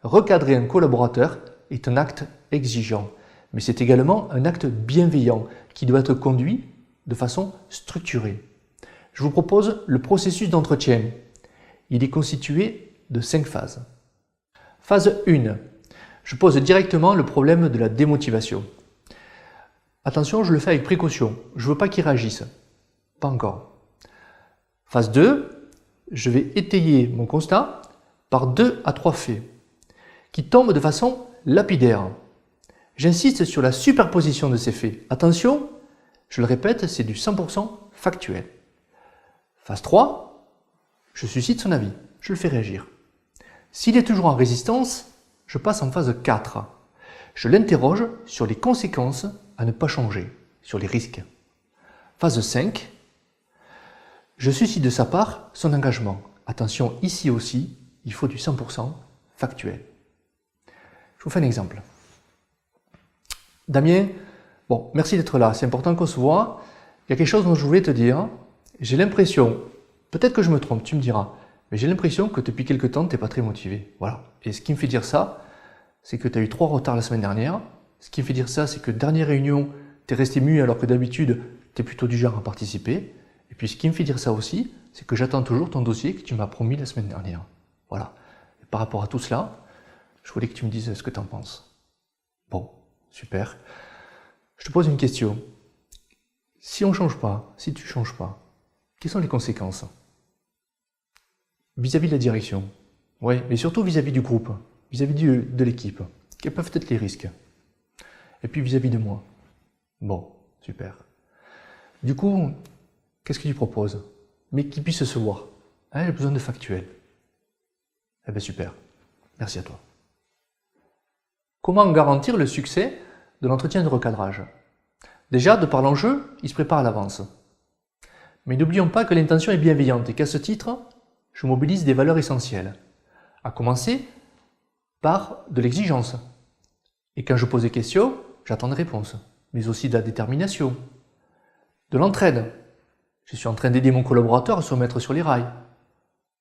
Recadrer un collaborateur est un acte exigeant, mais c'est également un acte bienveillant qui doit être conduit de façon structurée. Je vous propose le processus d'entretien. Il est constitué de 5 phases. Phase 1. Je pose directement le problème de la démotivation. Attention, je le fais avec précaution. Je ne veux pas qu'il réagisse. Pas encore. Phase 2. Je vais étayer mon constat par 2 à 3 faits qui tombent de façon lapidaire. J'insiste sur la superposition de ces faits. Attention, je le répète, c'est du 100% factuel. Phase 3, je suscite son avis, je le fais réagir. S'il est toujours en résistance, je passe en phase 4. Je l'interroge sur les conséquences à ne pas changer, sur les risques. Phase 5, je suscite de sa part son engagement. Attention, ici aussi, il faut du 100% factuel. Je vous fais un exemple. Damien, bon, merci d'être là, c'est important qu'on se voit. Il y a quelque chose dont je voulais te dire. J'ai l'impression, peut-être que je me trompe, tu me diras, mais j'ai l'impression que depuis quelque temps, tu n'es pas très motivé. Voilà. Et ce qui me fait dire ça, c'est que tu as eu 3 retards la semaine dernière. Ce qui me fait dire ça, c'est que dernière réunion, tu es resté muet alors que d'habitude, tu es plutôt du genre à participer. Et puis ce qui me fait dire ça aussi, c'est que j'attends toujours ton dossier que tu m'as promis la semaine dernière. Voilà. Et par rapport à tout cela, je voulais que tu me dises ce que tu en penses. Bon, super. Je te pose une question. Si on ne change pas, si tu ne changes pas, quelles sont les conséquences? Vis-à-vis de la direction, oui, mais surtout vis-à-vis du groupe, vis-à-vis de l'équipe. Quels peuvent être les risques? Et puis vis-à-vis de moi. Bon, super. Du coup, qu'est-ce que tu proposes? Mais qui puisse se voir. Hein, j'ai besoin de factuel. Eh bien super. Merci à toi. Comment garantir le succès de l'entretien de recadrage? Déjà, de par l'enjeu, il se prépare à l'avance. Mais n'oublions pas que l'intention est bienveillante et qu'à ce titre, je mobilise des valeurs essentielles. À commencer par de l'exigence. Et quand je pose des questions, j'attends des réponses. Mais aussi de la détermination. De l'entraide. Je suis en train d'aider mon collaborateur à se remettre sur les rails.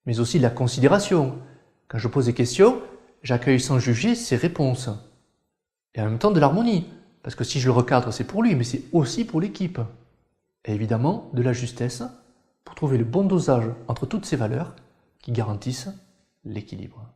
Mais aussi de la considération. Quand je pose des questions, j'accueille sans juger ses réponses. Et en même temps de l'harmonie. Parce que si je le recadre, c'est pour lui, mais c'est aussi pour l'équipe. Et évidemment, de la justesse pour trouver le bon dosage entre toutes ces valeurs qui garantissent l'équilibre.